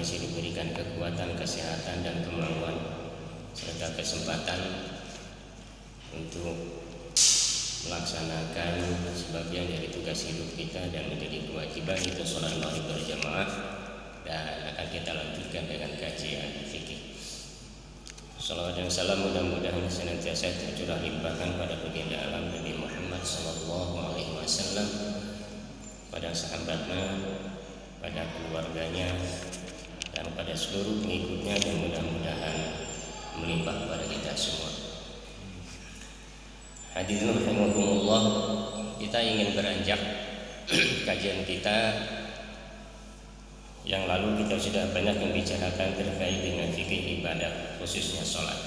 masih diberikan kekuatan, kesehatan, dan kemampuan serta kesempatan untuk melaksanakan sebagian dari tugas hidup kita dan menjadi kewajiban itu sholat maghrib berjamaah, dan akan kita lanjutkan dengan kajian fikih. Salawat dan salam mudah-mudahan senantiasa tercurah limpahkan pada baginda alam Nabi Muhammad SAW, pada sahabatnya, pada keluarganya, dan pada seluruh pengikutnya, dan mudah-mudahan melimpah pada kita semua. Hadirin rahimakumullah, kita ingin beranjak kajian kita yang lalu. Kita sudah banyak membicarakan terkait dengan fikih ibadah, khususnya sholat.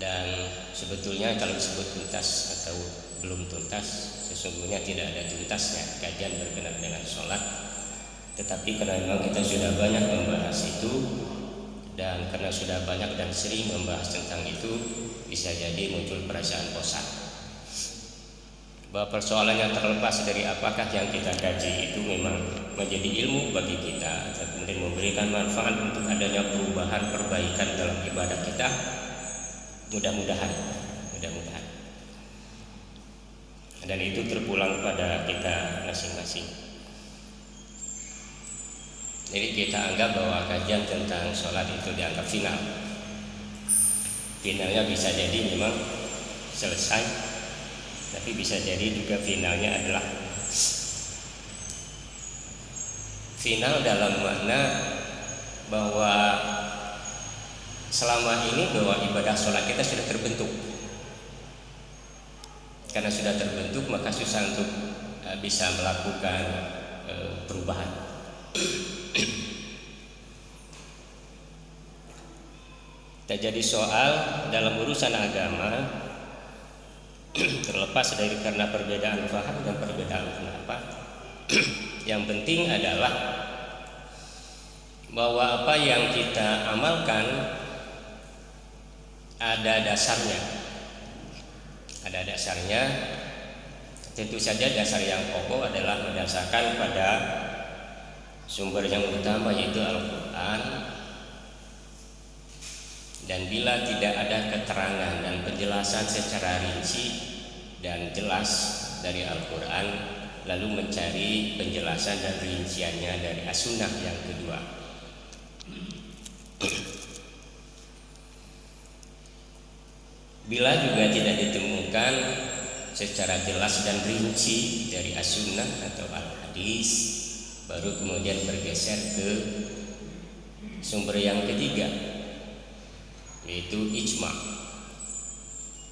Dan sebetulnya kalau disebut tuntas atau belum tuntas, sesungguhnya tidak ada tuntasnya kajian berkenaan dengan sholat. Tetapi karena memang kita sudah banyak membahas itu, dan karena sudah banyak dan sering membahas tentang itu, bisa jadi muncul perasaan bosan bahwa persoalan yang terlepas dari apakah yang kita kaji itu memang menjadi ilmu bagi kita dan kemudian memberikan manfaat untuk adanya perubahan, perbaikan dalam ibadah kita. Mudah-mudahan dan itu terpulang pada kita masing-masing. Jadi kita anggap bahwa kajian tentang sholat itu dianggap final. Finalnya bisa jadi memang selesai, tapi bisa jadi juga finalnya adalah final dalam makna bahwa selama ini bahwa ibadah sholat kita sudah terbentuk. Karena sudah terbentuk, maka susah untuk bisa melakukan perubahan. Tak jadi soal dalam urusan agama, terlepas dari karena perbedaan paham dan perbedaan pendapat, yang penting adalah bahwa apa yang kita amalkan ada dasarnya. Tentu saja dasar yang pokok adalah berdasarkan pada sumber yang utama, yaitu Al-Quran. Dan bila tidak ada keterangan dan penjelasan secara rinci dan jelas dari Al-Quran, lalu mencari penjelasan dan rinciannya dari As-Sunnah yang kedua. Bila juga tidak ditemukan secara jelas dan rinci dari As-Sunnah atau Al-Hadis, baru kemudian bergeser ke sumber yang ketiga, yaitu ijma.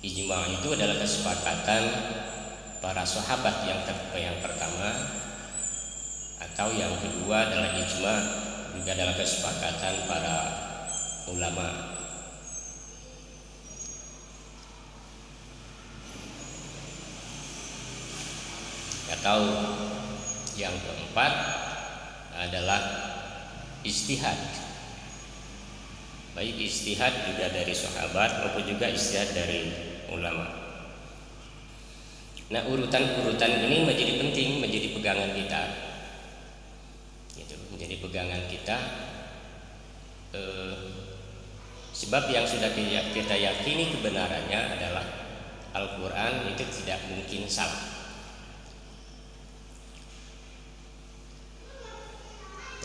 Ijma itu adalah kesepakatan para sahabat yang pertama, atau yang kedua adalah ijma juga adalah kesepakatan para ulama. Atau yang keempat adalah ijtihad. Baik ijtihad juga dari sahabat maupun juga ijtihad dari ulama. Nah, urutan-urutan ini menjadi penting, menjadi pegangan kita. Menjadi pegangan kita. Sebab yang sudah kita yakini kebenarannya adalah Al-Quran itu tidak mungkin salah.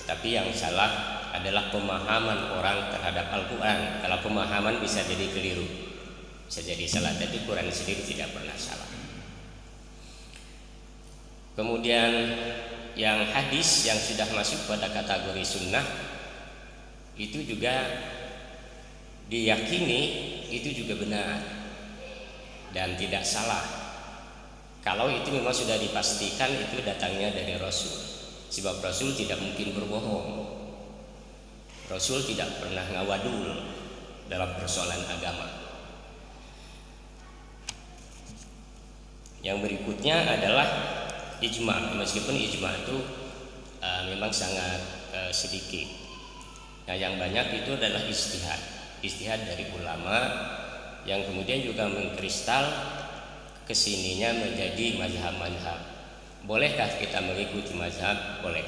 Tapi yang salah adalah pemahaman orang terhadap Al-Quran. Kalau pemahaman bisa jadi keliru, bisa jadi salah, tapi Quran sendiri tidak pernah salah. Kemudian yang hadis yang sudah masuk pada kategori sunnah itu juga diyakini itu juga benar dan tidak salah. Kalau itu memang sudah dipastikan itu datangnya dari Rasul. Sebab Rasul tidak mungkin berbohong. Rasul tidak pernah ngawadul dalam persoalan agama. Yang berikutnya adalah ijma. Meskipun ijma itu memang sangat sedikit. Nah, yang banyak itu adalah ijtihad dari ulama yang kemudian juga mengkristal kesininya menjadi mazhab-mazhab. Bolehkah kita mengikuti mazhab? Boleh.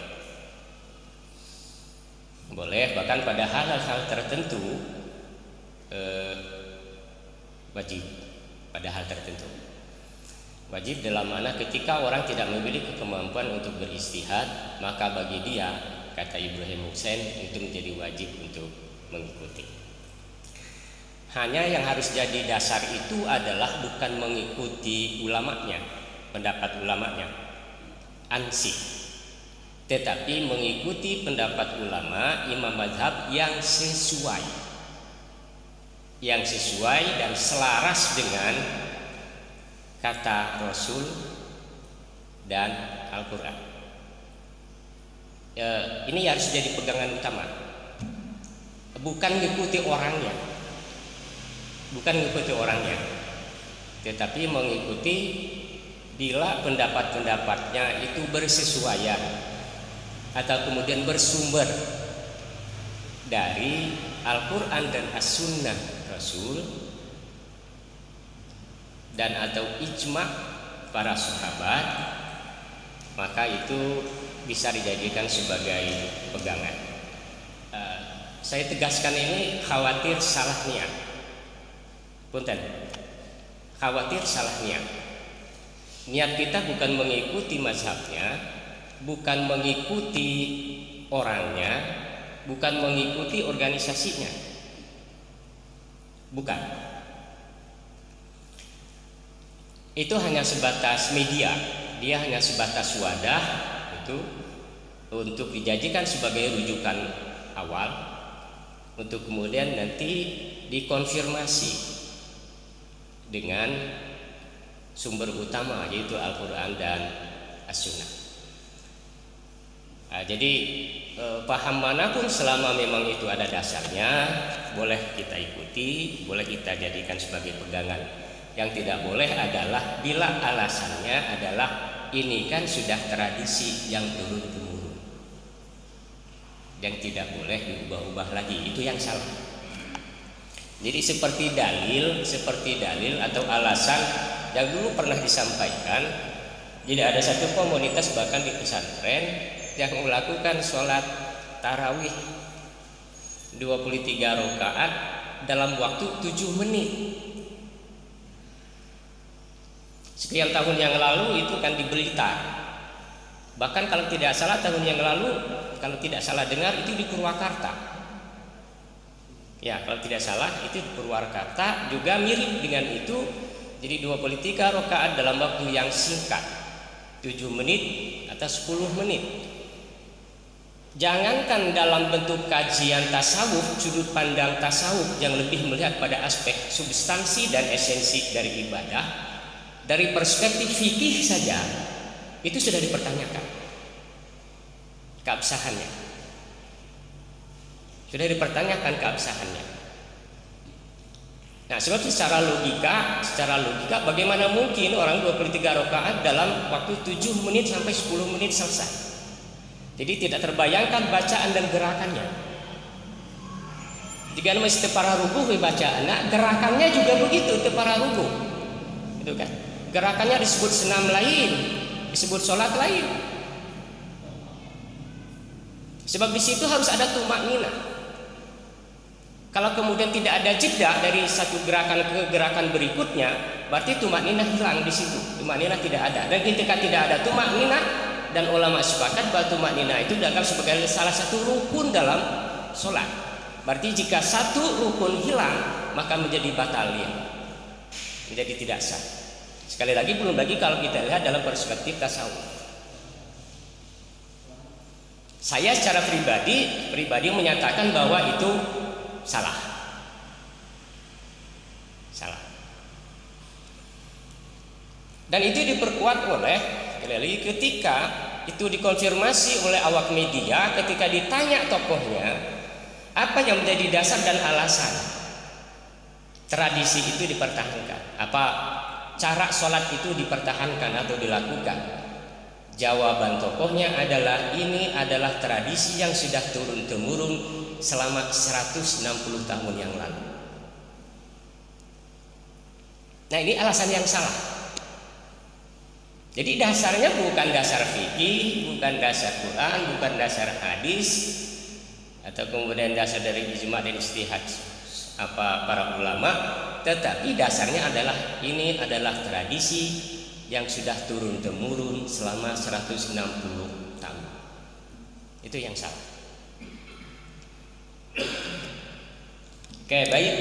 Boleh, bahkan pada hal-hal tertentu wajib. Pada hal tertentu wajib dalam mana ketika orang tidak memiliki kemampuan untuk beristihad, maka bagi dia, kata Ibrahim Hussein, itu menjadi wajib untuk mengikuti. Hanya yang harus jadi dasar itu adalah bukan mengikuti ulamanya, pendapat ulamanya, ansih, tetapi mengikuti pendapat ulama imam mazhab yang sesuai dan selaras dengan kata Rasul dan Al-Quran. Ini harus jadi pegangan utama, bukan mengikuti orangnya, tetapi mengikuti bila pendapat-pendapatnya itu bersesuaian atau kemudian bersumber dari Al-Quran dan As-Sunnah Rasul dan atau ijma' para sahabat, maka itu bisa dijadikan sebagai pegangan. Saya tegaskan ini khawatir salah niat. Punten, khawatir salah niat. Niat kita bukan mengikuti mazhabnya, bukan mengikuti orangnya, bukan mengikuti organisasinya, bukan. Itu hanya sebatas media, dia hanya sebatas wadah itu untuk dijadikan sebagai rujukan awal untuk kemudian nanti dikonfirmasi dengan sumber utama yaitu Al-Quran dan As-Sunnah. Jadi paham manapun selama memang itu ada dasarnya, boleh kita ikuti, boleh kita jadikan sebagai pegangan. Yang tidak boleh adalah bila alasannya adalah ini kan sudah tradisi yang turun-temurun, yang tidak boleh diubah-ubah lagi, itu yang salah. Jadi seperti dalil atau alasan yang dulu pernah disampaikan. Jadi ada satu komunitas bahkan di pesantren yang melakukan sholat tarawih 23 rakaat dalam waktu 7 menit. Sekian tahun yang lalu itu kan di Blitar. Bahkan kalau tidak salah tahun yang lalu, kalau tidak salah dengar itu di Purwakarta. Ya, kalau tidak salah itu di Purwakarta juga mirip dengan itu. Jadi 23 rakaat dalam waktu yang singkat, 7 menit atau 10 menit. Jangankan dalam bentuk kajian tasawuf, sudut pandang tasawuf yang lebih melihat pada aspek substansi dan esensi dari ibadah, dari perspektif fikih saja itu sudah dipertanyakan keabsahannya. Sudah dipertanyakan keabsahannya. Nah, sebab secara logika bagaimana mungkin orang 23 rakaat dalam waktu 7 menit sampai 10 menit selesai. Jadi tidak terbayangkan bacaan dan gerakannya. Jika mesti para rukuh bacaan, nah gerakannya juga begitu para rukuh. Itu kan. Gerakannya disebut senam lain, disebut sholat lain. Sebab di situ harus ada tumakninah. Kalau kemudian tidak ada jeda dari satu gerakan ke gerakan berikutnya, berarti tumakninah hilang di situ. Tumakninah tidak ada. Dan ketika tidak ada tumakninah, dan ulama sepakat bahwa tumakninah itu dianggap sebagai salah satu rukun dalam sholat. Berarti jika satu rukun hilang, maka menjadi batal dia, menjadi tidak sah. Sekali lagi, belum lagi kalau kita lihat dalam perspektif tasawuf. Saya secara pribadi menyatakan bahwa itu salah. Dan itu diperkuat oleh ketika itu dikonfirmasi oleh awak media ketika ditanya tokohnya apa yang menjadi dasar dan alasan tradisi itu dipertahankan, apa cara sholat itu dipertahankan atau dilakukan. Jawaban tokohnya adalah ini adalah tradisi yang sudah turun-temurun selama 160 tahun yang lalu. Nah, ini alasan yang salah. Jadi dasarnya bukan dasar fikih, bukan dasar Quran, bukan dasar hadis, atau kemudian dasar dari ijma dan ijtihad apa para ulama, tetapi dasarnya adalah ini adalah tradisi yang sudah turun temurun selama 160 tahun. Itu yang salah. Oke, baik.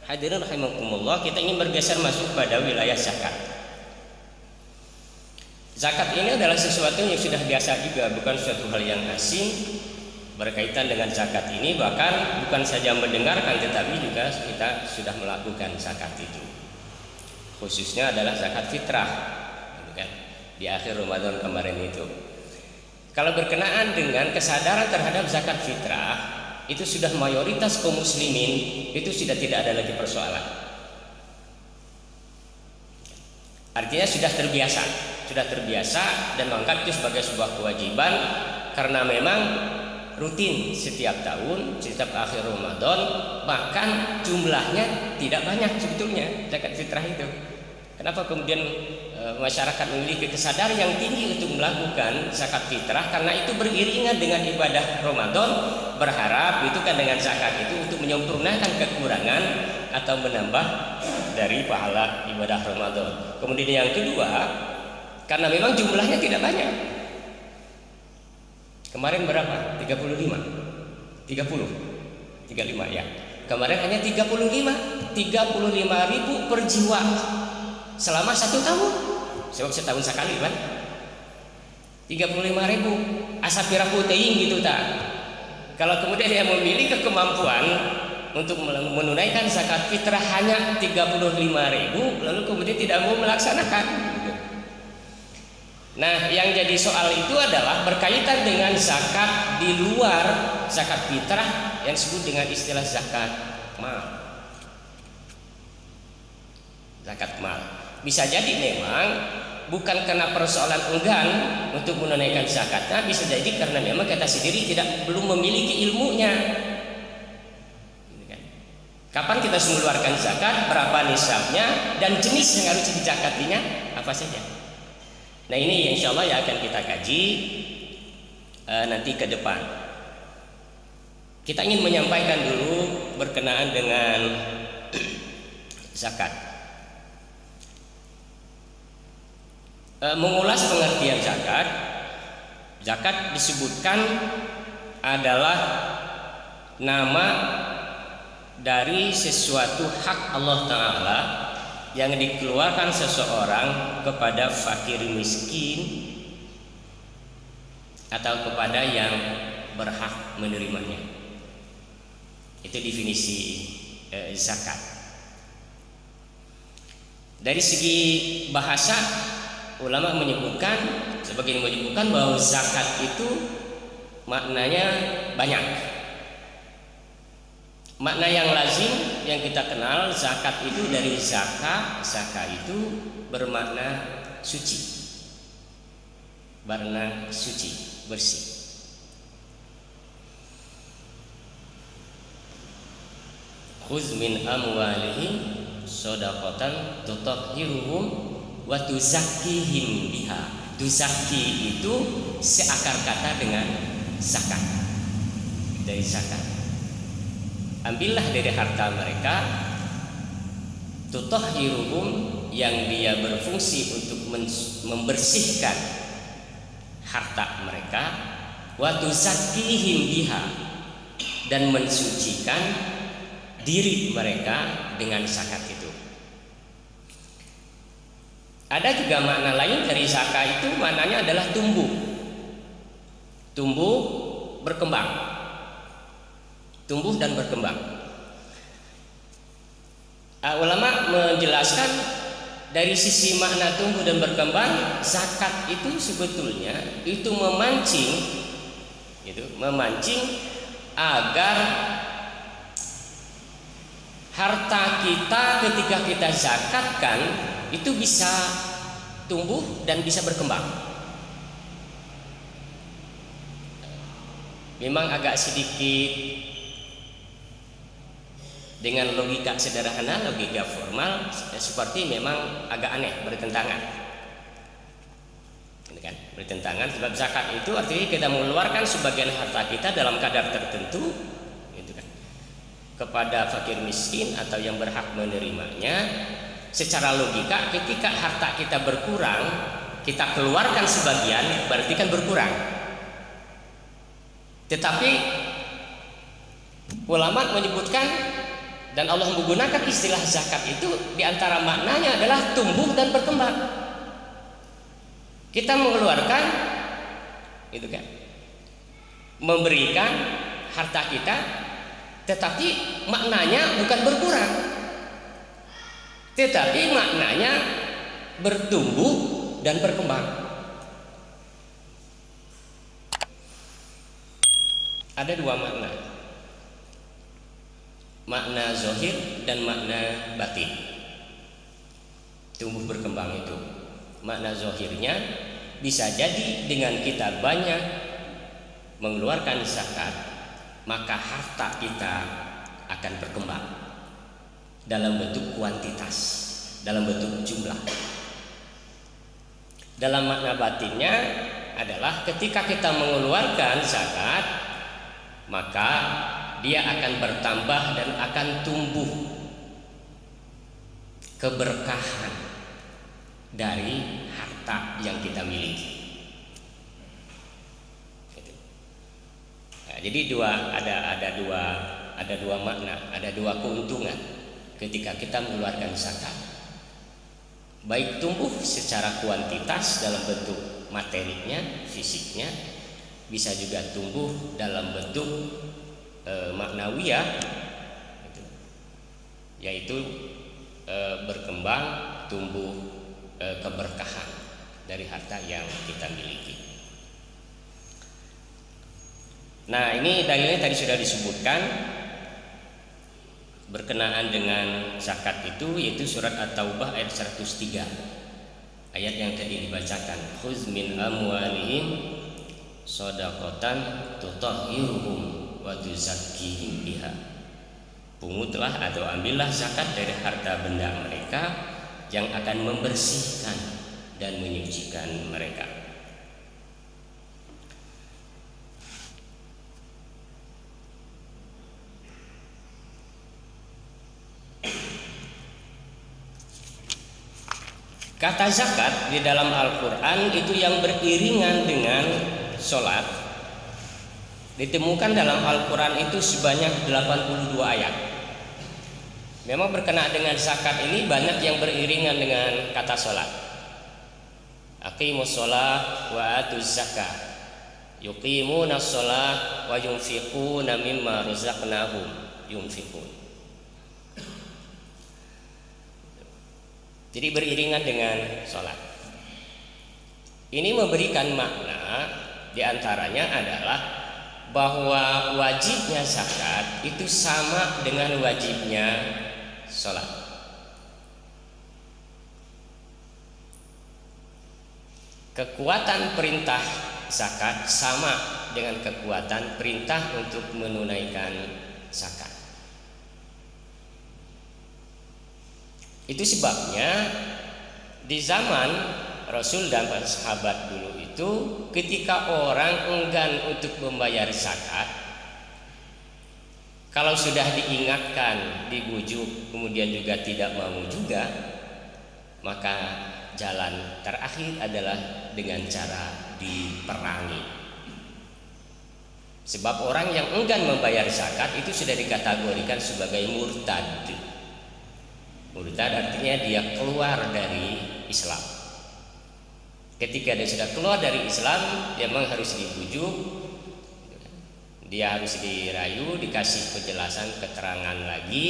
Hadirin rahimakumullah, kita ingin bergeser masuk pada wilayah zakat. Zakat ini adalah sesuatu yang sudah biasa juga, bukan suatu hal yang asing. Berkaitan dengan zakat ini bahkan bukan saja mendengarkan, tetapi juga kita sudah melakukan zakat itu. Khususnya adalah zakat fitrah, gitu kan, di akhir Ramadan kemarin itu. Kalau berkenaan dengan kesadaran terhadap zakat fitrah, itu sudah mayoritas kaum muslimin, itu sudah tidak ada lagi persoalan. Artinya sudah terbiasa dan menganggap itu sebagai sebuah kewajiban, karena memang rutin setiap tahun, setiap akhir Ramadan, bahkan jumlahnya tidak banyak sebetulnya zakat fitrah itu. Kenapa kemudian masyarakat memiliki kesadaran yang tinggi untuk melakukan zakat fitrah? Karena itu beriringan dengan ibadah Ramadan, berharap itu kan dengan zakat itu untuk menyempurnakan kekurangan atau menambah dari pahala ibadah Ramadan. Kemudian yang kedua, karena memang jumlahnya tidak banyak. Kemarin berapa? 35 ya. Kemarin hanya 35 ribu per jiwa selama 1 tahun. Sebab setahun sekali kan 35 ribu asapira puteing gitu tak. Kalau kemudian dia memiliki kemampuan untuk menunaikan zakat fitrah hanya 35 ribu, lalu kemudian tidak mau melaksanakan. Nah, yang jadi soal itu adalah berkaitan dengan zakat di luar zakat fitrah yang disebut dengan istilah zakat mal. Zakat mal. Bisa jadi memang bukan karena persoalan enggan untuk menunaikan zakatnya, bisa jadi karena memang kita sendiri belum memiliki ilmunya. Kapan kita harus mengeluarkan zakat, berapa nisabnya, dan jenis yang harus dizakatinya apa saja. Nah, ini insya Allah yang akan kita kaji nanti ke depan. Kita ingin menyampaikan dulu berkenaan dengan zakat. Mengulas pengertian zakat. Zakat disebutkan adalah nama dari sesuatu hak Allah Ta'ala yang dikeluarkan seseorang kepada fakir miskin atau kepada yang berhak menerimanya. Itu definisi zakat. Dari segi bahasa, ulama sebagian menyebutkan bahwa zakat itu maknanya banyak. Makna yang lazim yang kita kenal zakat itu dari zakah itu bermakna suci, bermakna suci, bersih. Khudz min amwalihim shadaqatan tutahhiruhum wa tuzakkihim biha. Tuzakki itu seakar kata dengan zakat, dari zakat. Ambillah dari harta mereka, tutahhiruhum, yang dia berfungsi untuk membersihkan harta mereka, wa tuzakkihim biha, dan mensucikan diri mereka dengan zakat itu. Ada juga makna lain dari zakat itu, maknanya adalah tumbuh berkembang. Tumbuh dan berkembang. Ulama menjelaskan dari sisi makna tumbuh dan berkembang, zakat itu sebetulnya itu memancing agar harta kita ketika kita zakatkan itu bisa tumbuh dan bisa berkembang. Memang agak sedikit dengan logika sederhana, logika formal, seperti memang agak aneh, bertentangan, gitu kan? bertentangan. Sebab zakat itu artinya kita mengeluarkan sebagian harta kita dalam kadar tertentu, gitu kan, kepada fakir miskin atau yang berhak menerimanya. Secara logika, ketika harta kita berkurang, kita keluarkan sebagian, berarti kan berkurang. Tetapi ulama menyebutkan dan Allah menggunakan istilah zakat itu diantara maknanya adalah tumbuh dan berkembang. Kita mengeluarkan, gitu kan, memberikan harta kita, tetapi maknanya bukan berkurang, tetapi maknanya bertumbuh dan berkembang. Ada dua makna, makna zahir dan makna batin. Tumbuh berkembang itu makna zahirnya bisa jadi dengan kita banyak mengeluarkan zakat, maka harta kita akan berkembang dalam bentuk kuantitas, dalam bentuk jumlah. Dalam makna batinnya adalah ketika kita mengeluarkan zakat, maka dia akan bertambah dan akan tumbuh keberkahan dari harta yang kita miliki. Nah, jadi ada dua makna, ada dua keuntungan ketika kita mengeluarkan zakat. Baik tumbuh secara kuantitas dalam bentuk materinya, fisiknya, bisa juga tumbuh dalam bentuk maknawiyah, yaitu berkembang, tumbuh keberkahan dari harta yang kita miliki. Nah, ini dalilnya tadi sudah disebutkan berkenaan dengan zakat itu, yaitu surat At-Taubah ayat 103, ayat yang tadi dibacakan, khudz min amwalihim shadaqatan tutahhiruhum wa tuzakkihim biha. Pungutlah atau ambillah zakat dari harta benda mereka yang akan membersihkan dan menyucikan mereka. Kata zakat di dalam Al-Quran itu yang beriringan dengan sholat ditemukan dalam Al-Quran itu sebanyak 82 ayat. Memang berkenaan dengan zakat ini banyak yang beriringan dengan kata sholat. Aqimus sholah wa atuz zakah, yuqimuna sholah wa yunfiquna mimma razaqnahum yunfiqun. Jadi beriringan dengan sholat. Ini memberikan makna diantaranya adalah bahwa wajibnya zakat itu sama dengan wajibnya sholat. Kekuatan perintah zakat sama dengan kekuatan perintah untuk menunaikan zakat. Itu sebabnya di zaman Rasul dan para sahabat dulu itu ketika orang enggan untuk membayar zakat, kalau sudah diingatkan, dibujuk, kemudian juga tidak mau juga, maka jalan terakhir adalah dengan cara diperangi. Sebab orang yang enggan membayar zakat itu sudah dikategorikan sebagai murtad. Murtad artinya dia keluar dari Islam. Ketika dia sudah keluar dari Islam, dia memang harus dibujuk, dia harus dirayu, dikasih penjelasan, keterangan lagi.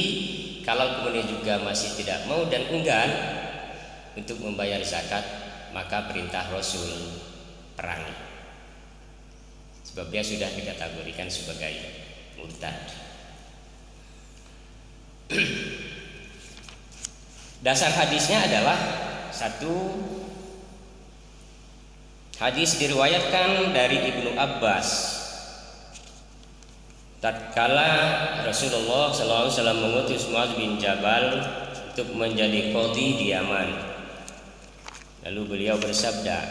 Kalau kemudian juga masih tidak mau dan enggan untuk membayar zakat, maka perintah Rasul perangi. Sebab dia sudah dikategorikan sebagai murtad. Dasar hadisnya adalah satu hadis diriwayatkan dari Ibnu Abbas. Tatkala Rasulullah SAW mengutus Muadz bin Jabal untuk menjadi qadhi di Yaman, lalu beliau bersabda,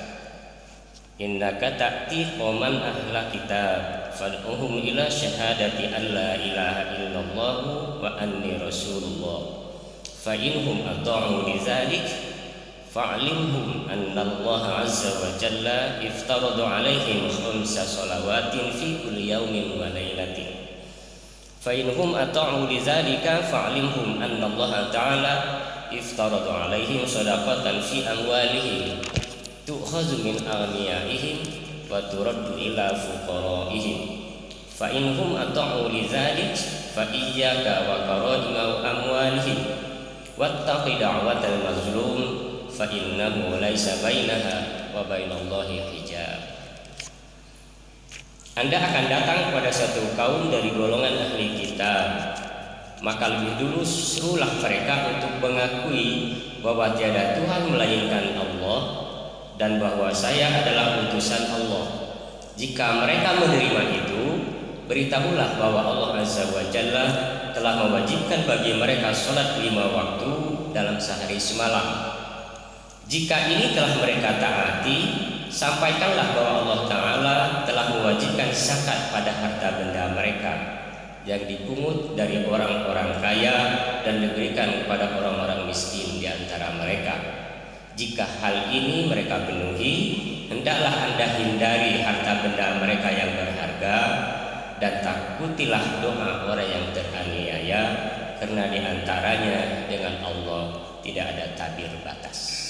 innaka ta'ti qauman ahla kitab fad'uhum ila syahadati an la ilaha illallah wa anni rasulullah fa inhum ata'u lidzalik fa'limhum anna Allah azza wa jalla iftarada alaihim khamsa salawatin fi kulli yawmin wa lailatin fa inhum ata'u lidzalika fa'limhum anna Allah ta'ala iftarada alaihim shadaqatan fi amwalihim tu'khadhu min aghniyaihim wa turaddu ila fuqaraihim fa inhum ata'u lidzalik fa iyyaka wa kara'ima amwalihim wattaqi da'watal mazlum fa innahu laisa bainaha wa bainallahi hijab. Anda akan datang kepada satu kaum dari golongan ahli kitab, maka lebih dulu serulah mereka untuk mengakui bahwa tiada Tuhan melainkan Allah dan bahwa saya adalah utusan Allah. Jika mereka menerima itu, beritahulah bahwa Allah Azza wa Jalla telah mewajibkan bagi mereka sholat 5 waktu dalam sehari semalam. Jika ini telah mereka taati, sampaikanlah bahwa Allah Ta'ala telah mewajibkan zakat pada harta benda mereka yang dipungut dari orang-orang kaya dan diberikan kepada orang-orang miskin di antara mereka. Jika hal ini mereka penuhi, hendaklah Anda hindari harta benda mereka yang berharga dan takutilah doa orang yang teraniaya, karena di antaranya dengan Allah tidak ada tabir batas.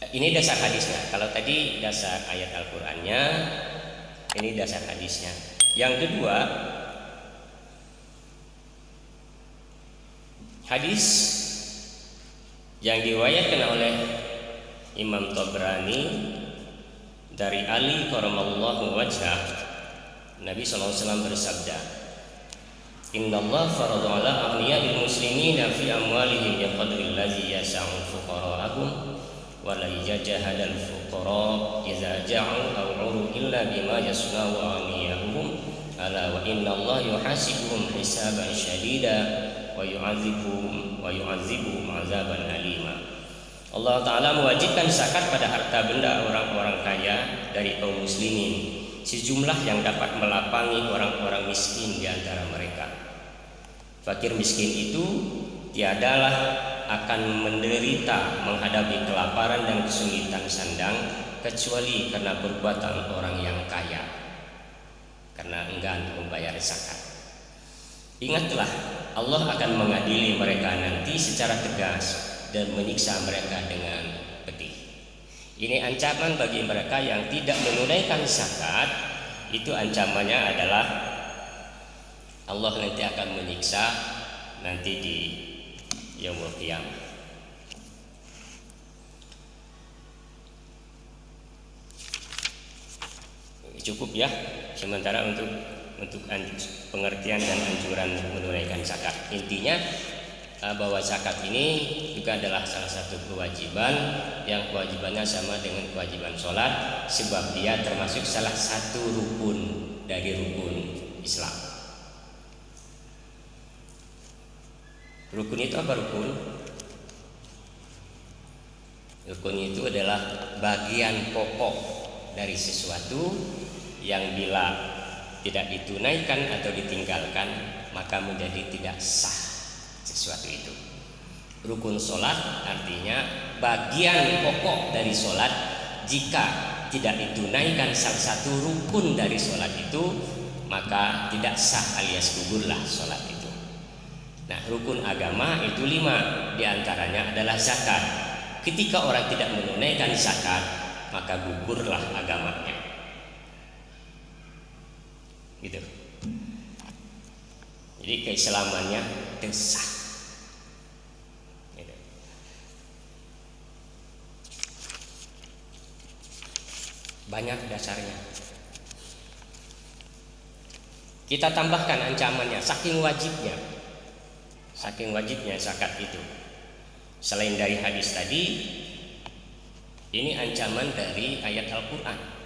Ini dasar hadisnya. Kalau tadi dasar ayat Al-Qur'annya, ini dasar hadisnya. Yang kedua, hadis yang diriwayatkan oleh Imam Tabrani dari Ali karamallahu wajhah, Nabi SAW bersabda, Innallaha farada ala aghniya'il muslimina fi amwalihim biqadri allazi yas'u fuqara'ahum wa la yajahadal fuqara' idza ja'u aw 'uru illa bima yasna'u aghniya'uhum ala wa innallaha yuhasibuhum hisaban syadida wa yu'adzibuhum 'adzaban alima. Allah Ta'ala mewajibkan zakat pada harta benda orang-orang kaya dari kaum muslimin sejumlah yang dapat melapangi orang-orang miskin di antara mereka. Fakir miskin itu tiadalah akan menderita menghadapi kelaparan dan kesulitan sandang kecuali karena perbuatan orang yang kaya, karena enggan membayar zakat. Ingatlah, Allah akan mengadili mereka nanti secara tegas dan menyiksa mereka dengan pedih. Ini ancaman bagi mereka yang tidak menunaikan zakat. Itu ancamannya adalah Allah nanti akan menyiksa nanti di Yaumul Qiyamah. Cukup ya sementara untuk pengertian dan anjuran menunaikan zakat. Intinya bahwa zakat ini juga adalah salah satu kewajiban yang kewajibannya sama dengan kewajiban sholat, sebab dia termasuk salah satu rukun dari rukun Islam. Rukun itu apa rukun? Rukun itu adalah bagian pokok dari sesuatu yang bila tidak ditunaikan atau ditinggalkan maka menjadi tidak sah sesuatu itu. Rukun sholat artinya bagian pokok dari sholat. Jika tidak ditunaikan salah satu rukun dari sholat itu maka tidak sah alias gugurlah sholat itu. Nah, rukun agama itu 5, diantaranya adalah zakat. Ketika orang tidak menunaikan zakat maka gugurlah agamanya. Gitu. Jadi keislamannya sah. Gitu. Banyak dasarnya. Kita tambahkan ancamannya, saking wajibnya zakat itu. Selain dari hadis tadi, ini ancaman dari ayat Al-Quran.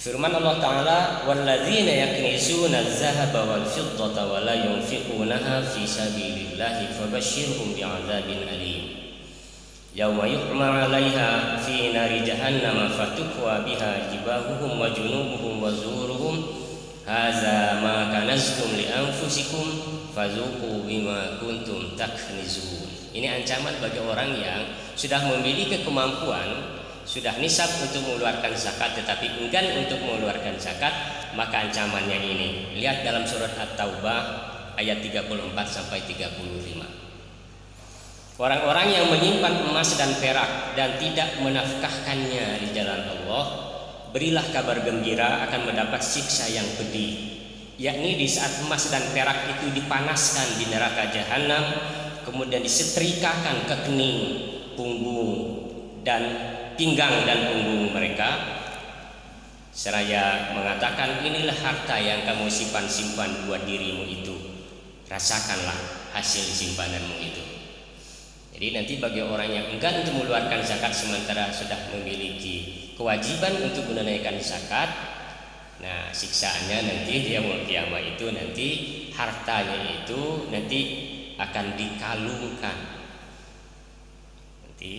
Firman Allah Ta'ala, walladzina yaknizuna adh-dhahaba wal fiddata wa la yunfiqunaha fi sabilillahi fabashshirhum bi'adzabin alim. Yauma yuhma 'alaiha fi nari jahannam fatukwa biha jibahuhum wa junubuhum wa zuhuruhum hadza ma kanaztum li anfusikum fazuqu bima kuntum taknizun. Ini ancaman bagi orang yang sudah memiliki kemampuan, sudah nisab untuk mengeluarkan zakat tetapi enggan untuk mengeluarkan zakat, maka ancamannya ini. Lihat dalam surat At-Taubah ayat 34 sampai 35. Orang-orang yang menyimpan emas dan perak dan tidak menafkahkannya di jalan Allah, berilah kabar gembira akan mendapat siksa yang pedih, yakni di saat emas dan perak itu dipanaskan di neraka jahanam, kemudian disetrikakan ke kening, punggung dan pinggang dan punggung mereka, seraya mengatakan, inilah harta yang kamu simpan-simpan buat dirimu itu, rasakanlah hasil simpananmu itu. Jadi nanti bagi orang yang enggan untuk mengeluarkan zakat sementara sudah memiliki kewajiban untuk menunaikan zakat, nah siksaannya nanti dia yaumul qiyamah itu nanti hartanya itu nanti akan dikalungkan, nanti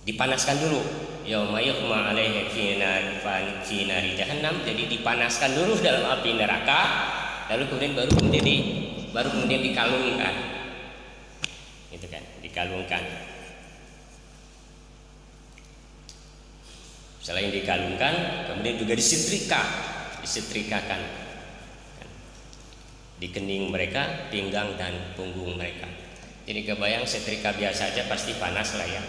dipanaskan dulu. Yauma yuhma 'alaihi fi nari jahannam, jadi dipanaskan dulu dalam api neraka, lalu kemudian baru kemudian dikalungkan, gitu kan, dikalungkan. Selain dikalungkan, kemudian juga disetrikakan di kening mereka, pinggang dan punggung mereka. Jadi kebayang setrika biasa aja pasti panas lah ya,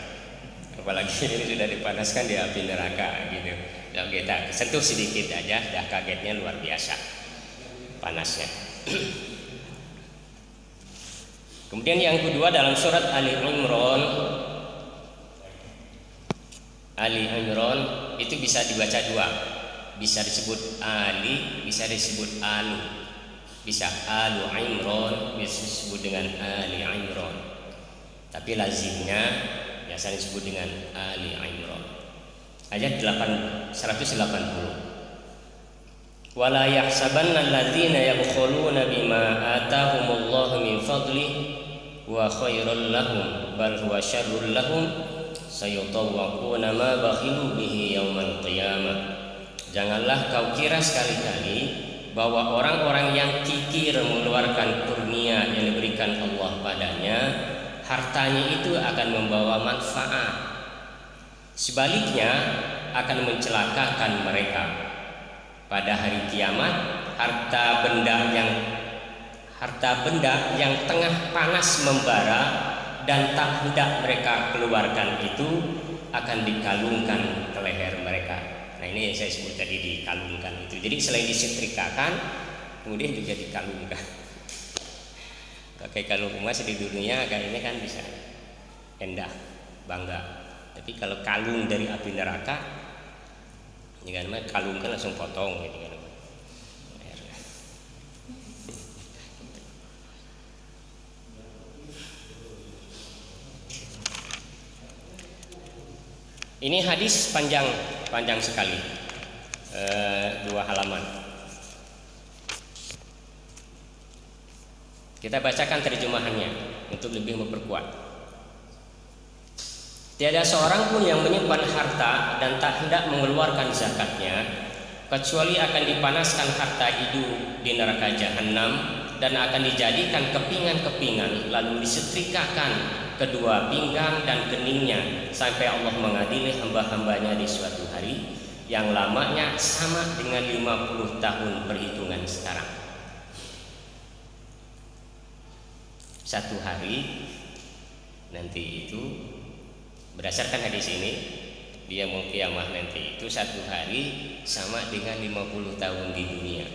apalagi ini sudah dipanaskan di api neraka gitu. Kalau kita sentuh sedikit aja dah kagetnya luar biasa panasnya. Kemudian yang kedua dalam surat Ali Imran itu bisa dibaca dua, bisa disebut Ali, bisa disebut Alu, bisa Alu Imran, bisa disebut dengan Ali Imran, tapi lazimnya biasa disebut dengan Ali Imran. Ayat 180. Wala yahsabanna alladzina yabkhuluna bima atahumullahu min fadlihi wa khairal lahum bal huwa syarrul lahum sayutawwaquna ma bakhilu bihi yaumal qiyamah. Janganlah kau kira sekali-kali bahwa orang-orang yang kikir mengeluarkan kurnia yang diberikan Allah padanya, hartanya itu akan membawa manfaat. Sebaliknya akan mencelakakan mereka. Pada hari kiamat, harta benda yang tengah panas membara dan tak hendak mereka keluarkan itu akan dikalungkan ke leher mereka. Nah ini yang saya sebut tadi, dikalungkan itu. Jadi selain disetrikakan, kemudian juga dikalungkan. Pakai kalung emas di dunia kayak ini kan bisa endah, bangga. Tapi kalau kalung dari api neraka, ini kan kalungkan langsung potong gitu kan. Ini hadis panjang sekali, 2 halaman. Kita bacakan terjemahannya untuk lebih memperkuat. Tiada seorang pun yang menyimpan harta dan tak hendak mengeluarkan zakatnya, kecuali akan dipanaskan harta itu di neraka jahanam dan akan dijadikan kepingan-kepingan, lalu disetrikakan kedua pinggang dan keningnya sampai Allah mengadili hamba-hambanya di suatu hari yang lamanya sama dengan 50 tahun perhitungan sekarang. Satu hari nanti itu, berdasarkan hadis ini, dia mau kiamah nanti itu satu hari sama dengan 50 tahun di dunia.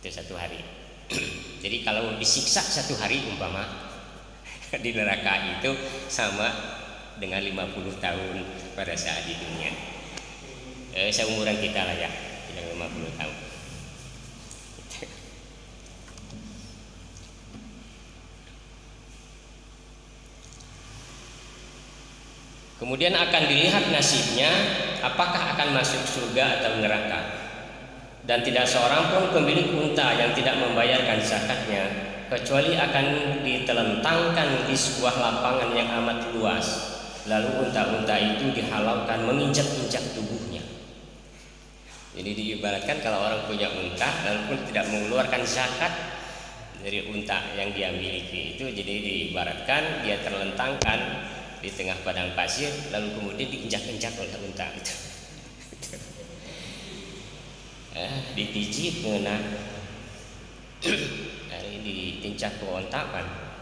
Itu satu hari. Jadi kalau disiksa satu hari umpama di neraka itu sama dengan 50 tahun pada saat di dunia. Seumuran kita lah ya, 50 tahun. Kemudian akan dilihat nasibnya apakah akan masuk surga atau neraka. Dan tidak seorang pun pemilik unta yang tidak membayarkan zakatnya, kecuali akan ditelentangkan di sebuah lapangan yang amat luas. Lalu unta-unta itu dihalaukan menginjak-injak tubuhnya. Jadi diibaratkan kalau orang punya unta lalu pun tidak mengeluarkan zakat dari unta yang dia miliki itu, jadi diibaratkan dia terlentangkan di tengah padang pasir lalu kemudian diinjak-injak oleh unta itu. Dipijit kena, ditincak ke ontakan.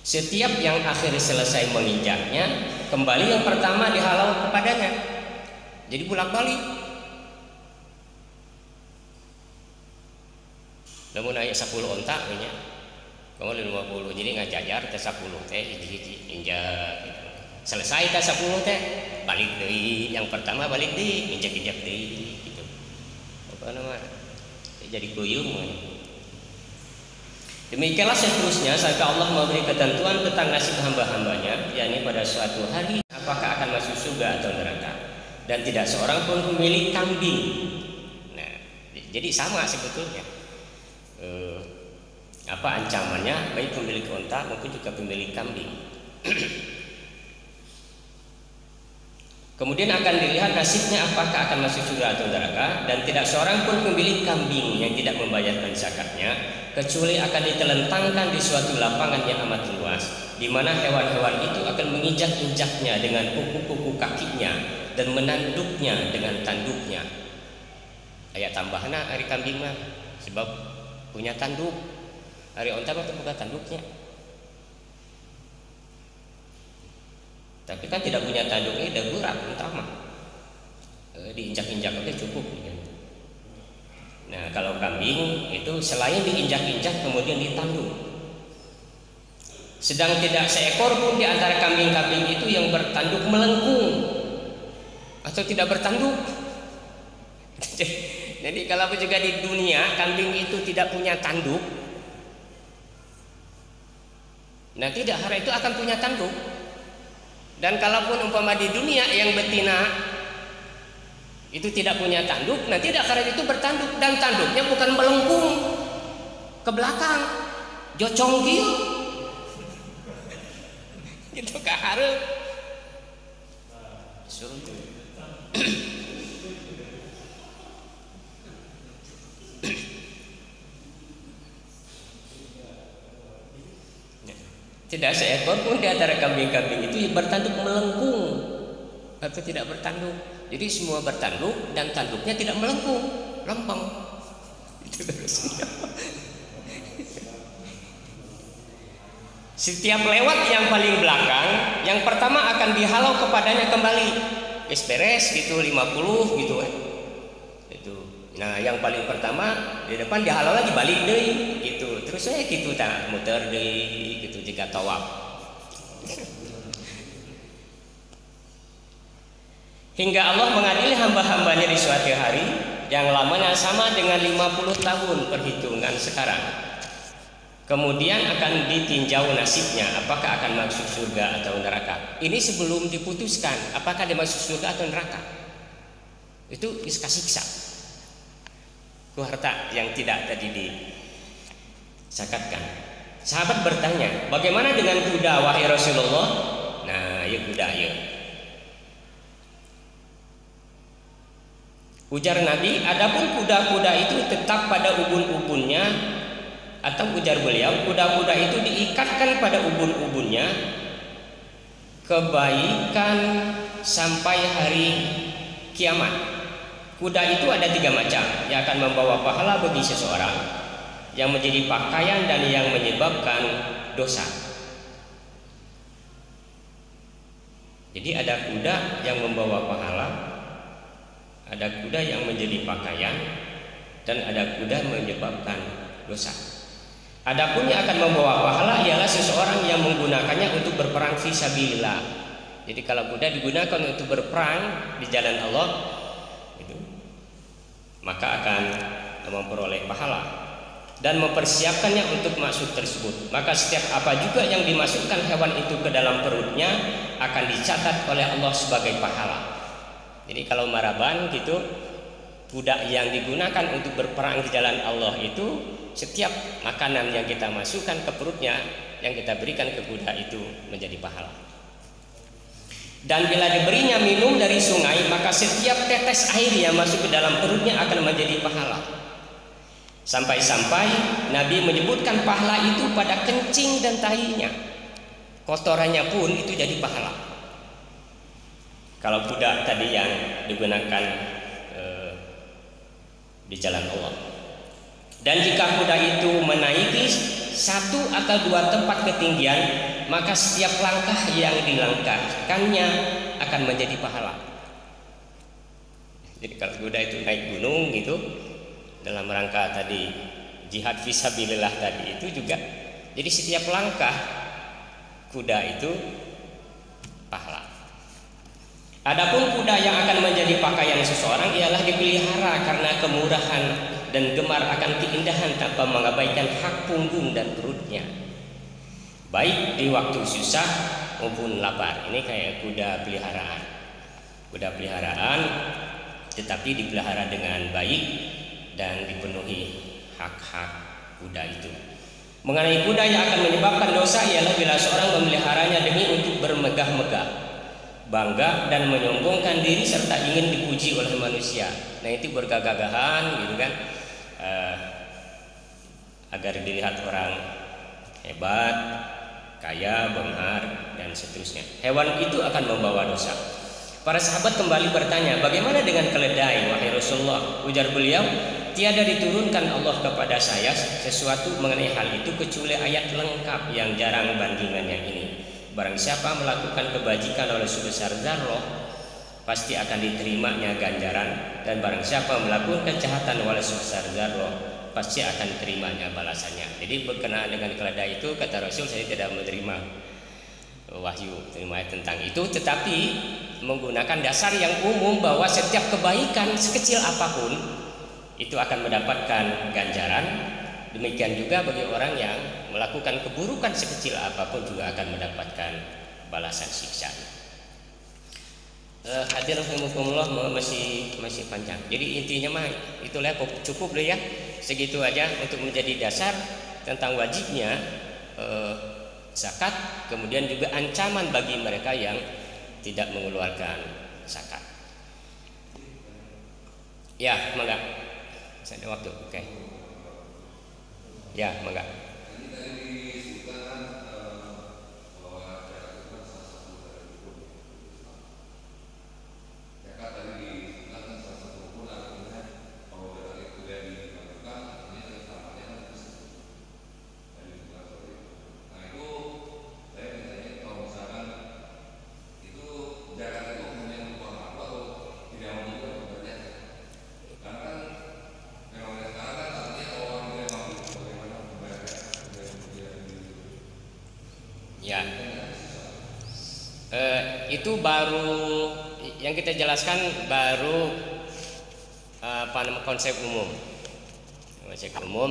Setiap yang akhirnya selesai menginjaknya, kembali yang pertama dihalau kepadanya. Jadi bolak-balik. Namun ayat 10 ontak nya, kamu 50, jadi ngajajar teh 10 teh injak. Selesai teh 10 teh balik deui, yang pertama balik deui, injak-injak deui gitu. Apa namanya? Jadi kuyung. Demikianlah seterusnya sampai Allah memberi ketentuan tentang nasib hamba-hambanya, yakni pada suatu hari apakah akan masuk surga atau neraka. Dan tidak seorang pun pemilik kambing. Nah, jadi sama sebetulnya apa ancamannya baik pemilik unta maupun juga pemilik kambing. Kemudian akan dilihat nasibnya apakah akan masuk surga atau neraka. Dan tidak seorang pun pemilik kambing yang tidak membayarkan zakatnya, kecuali akan ditelentangkan di suatu lapangan yang amat luas, di mana hewan-hewan itu akan menginjak-injaknya dengan kuku-kuku kakinya dan menanduknya dengan tanduknya. Ayat tambahannya hari kambing mah sebab punya tanduk, hari onta mah bukan tanduknya. Tapi kan tidak punya tanduknya, udah gerak utama, diinjak-injak aja cukup. Nah kalau kambing itu selain diinjak-injak kemudian ditanduk. Sedang tidak seekor pun di antara kambing-kambing itu yang bertanduk melengkung atau tidak bertanduk. Jadi kalau juga di dunia kambing itu tidak punya tanduk, nah tidak hari itu akan punya tanduk. Dan kalaupun umpama di dunia yang betina itu tidak punya tanduk, nanti akhirat itu bertanduk, dan tanduknya bukan melengkung ke belakang, jocong gitu ke hareup. Tidak seekor pun di antara kambing-kambing itu bertanduk melengkung atau tidak bertanduk. Jadi semua bertanduk dan tanduknya tidak melengkung, lempeng. Itu terusnya. Setiap lewat yang paling belakang, yang pertama akan dihalau kepadanya kembali. Beres gitu 50 gitu kan. Itu. Nah, yang paling pertama di depan dihalau lagi balik deui gitu. Terus saya gitu tak muter deui gitu jika tawaf. Hingga Allah mengadili hamba-hambanya di suatu hari yang lamanya sama dengan 50 tahun perhitungan sekarang. Kemudian akan ditinjau nasibnya, apakah akan masuk surga atau neraka. Ini sebelum diputuskan apakah dia masuk surga atau neraka. Itu siksa ku harta yang tidak tadi disakatkan. Sahabat bertanya, bagaimana dengan kuda wahai Rasulullah? Nah, ya kuda ya. Ujar Nabi, adapun kuda-kuda itu tetap pada ubun-ubunnya, atau ujar beliau, kuda-kuda itu diikatkan pada ubun-ubunnya kebaikan sampai hari kiamat. Kuda itu ada 3 macam yang akan membawa pahala bagi seseorang, yang menjadi pakaian dan yang menyebabkan dosa. Jadi ada kuda yang membawa pahala, ada kuda yang menjadi pakaian, dan ada kuda menyebabkan dosa. Adapun yang akan membawa pahala ialah seseorang yang menggunakannya untuk berperang fisabilillah. Jadi kalau kuda digunakan untuk berperang di jalan Allah, itu, maka akan memperoleh pahala. dan mempersiapkannya untuk masuk tersebut. Maka setiap apa juga yang dimasukkan hewan itu ke dalam perutnya akan dicatat oleh Allah sebagai pahala. Jadi kalau maraban gitu, kuda yang digunakan untuk berperang di jalan Allah itu, setiap makanan yang kita masukkan ke perutnya, yang kita berikan ke kuda itu menjadi pahala. Dan bila diberinya minum dari sungai, maka setiap tetes air yang masuk ke dalam perutnya akan menjadi pahala. Sampai-sampai Nabi menyebutkan pahala itu pada kencing dan tahinya. Kotorannya pun itu jadi pahala. Kalau kuda tadi yang digunakan di jalan Allah. Dan jika kuda itu menaiki 1 atau 2 tempat ketinggian, maka setiap langkah yang dilangkahkannya akan menjadi pahala. Jadi kalau kuda itu naik gunung gitu, dalam rangka tadi jihad fisabilillah tadi itu juga, jadi setiap langkah kuda itu pahala. Adapun kuda yang akan menjadi pakaian seseorang ialah dipelihara karena kemurahan dan gemar akan keindahan tanpa mengabaikan hak punggung dan perutnya, baik di waktu susah maupun lapar. Ini kayak kuda peliharaan. Kuda peliharaan tetapi dipelihara dengan baik dan dipenuhi hak-hak kuda itu. Mengenai kuda yang akan menyebabkan dosa ialah bila seorang memeliharanya demi untuk bermegah-megah, bangga dan menyombongkan diri serta ingin dipuji oleh manusia. Nah itu bergagah-gagahan gitu kan, agar dilihat orang hebat, kaya, benghar dan seterusnya. Hewan itu akan membawa dosa. Para sahabat kembali bertanya, bagaimana dengan keledai wahai Rasulullah? Ujar beliau, tiada diturunkan Allah kepada saya sesuatu mengenai hal itu kecuali ayat lengkap yang jarang bandingannya ini. Barang siapa melakukan kebajikan oleh sebesar zarrah, pasti akan diterimanya ganjaran, dan barang siapa melakukan kejahatan oleh sebesar zarrah, pasti akan diterimanya balasannya. Jadi berkenaan dengan keledai itu, kata Rasul, saya tidak menerima wahyu terima tentang itu, tetapi menggunakan dasar yang umum bahwa setiap kebaikan sekecil apapun itu akan mendapatkan ganjaran. Demikian juga bagi orang yang melakukan keburukan sekecil apapun juga akan mendapatkan balasan siksa. Hadirin rahimakumullah, masih panjang. Jadi intinya mah itulah cukup deh ya. Segitu aja untuk menjadi dasar tentang wajibnya zakat, kemudian juga ancaman bagi mereka yang tidak mengeluarkan zakat. Ya, mangga. Saya ada waktu. Oke. Ya, mangga. Ya, itu baru yang kita jelaskan baru konsep umum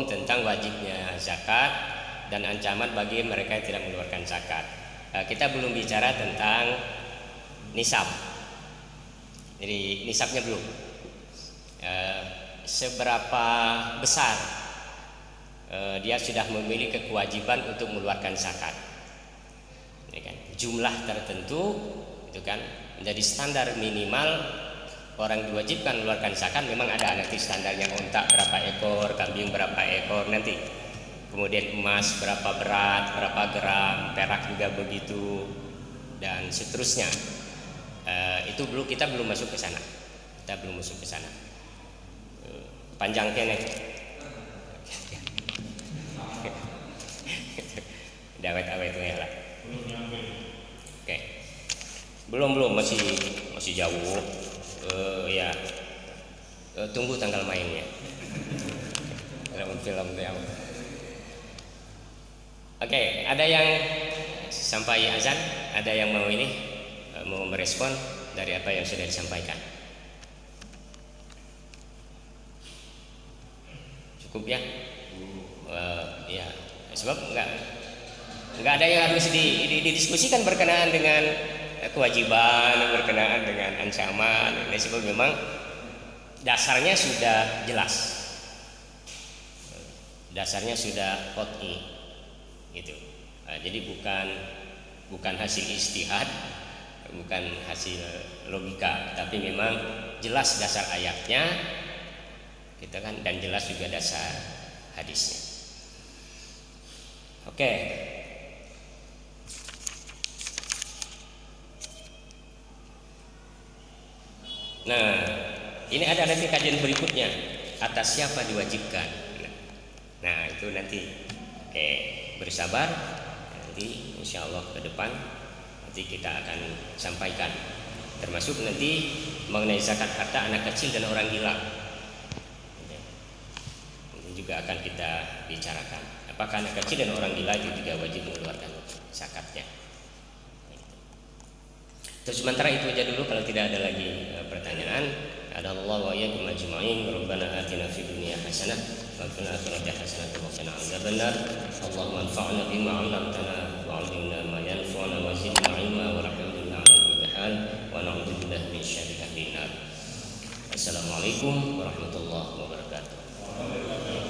tentang wajibnya zakat dan ancaman bagi mereka yang tidak mengeluarkan zakat. Kita belum bicara tentang nisab. Jadi nisabnya belum. Seberapa besar dia sudah memiliki kewajiban untuk mengeluarkan zakat. Jumlah tertentu itu kan menjadi standar minimal orang diwajibkan mengeluarkan zakat. Memang ada nanti standarnya, unta berapa ekor, kambing berapa ekor nanti, kemudian emas berapa berat, berapa gram, perak juga begitu dan seterusnya. Itu kita belum masuk ke sana. Panjang kene. Dawet-awet lah. Oke. Belum masih jauh. Ya. Tunggu tanggal mainnya. Film yang. Oke, ada yang sampai azan, ada yang mau merespon dari apa yang sudah disampaikan. Cukup ya? Ya, sebab nggak ada yang harus didiskusikan berkenaan dengan kewajiban, berkenaan dengan ancaman. Ini sebab memang dasarnya sudah jelas, dasarnya sudah qat'i gitu. Jadi bukan hasil ijtihad, bukan hasil logika, tapi memang jelas dasar ayatnya gitu kan, dan jelas juga dasar hadisnya. Oke. Nah, ini ada nanti kajian berikutnya, atas siapa diwajibkan. Nah, itu nanti bersabar, nanti insya Allah ke depan nanti kita akan sampaikan, termasuk nanti mengenai zakat harta anak kecil dan orang gila. Ini juga akan kita bicarakan. Apakah anak kecil dan orang gila itu juga wajib mengeluarkan zakatnya? Terus sementara itu aja dulu, kalau tidak ada lagi pertanyaan. Adallahu wa iyyakum ajma'in. Rabbana atina fid dunya hasanah wa fil akhirati hasanah wa qina adzabannar. Allahumma anfa'na bima 'allamtana wa 'allimna ma yanfa'una wa zidna 'ilma warhamna 'ala kulli hal wa na'udzu billahi min syarri ahli nar. Assalamualaikum warahmatullahi wabarakatuh.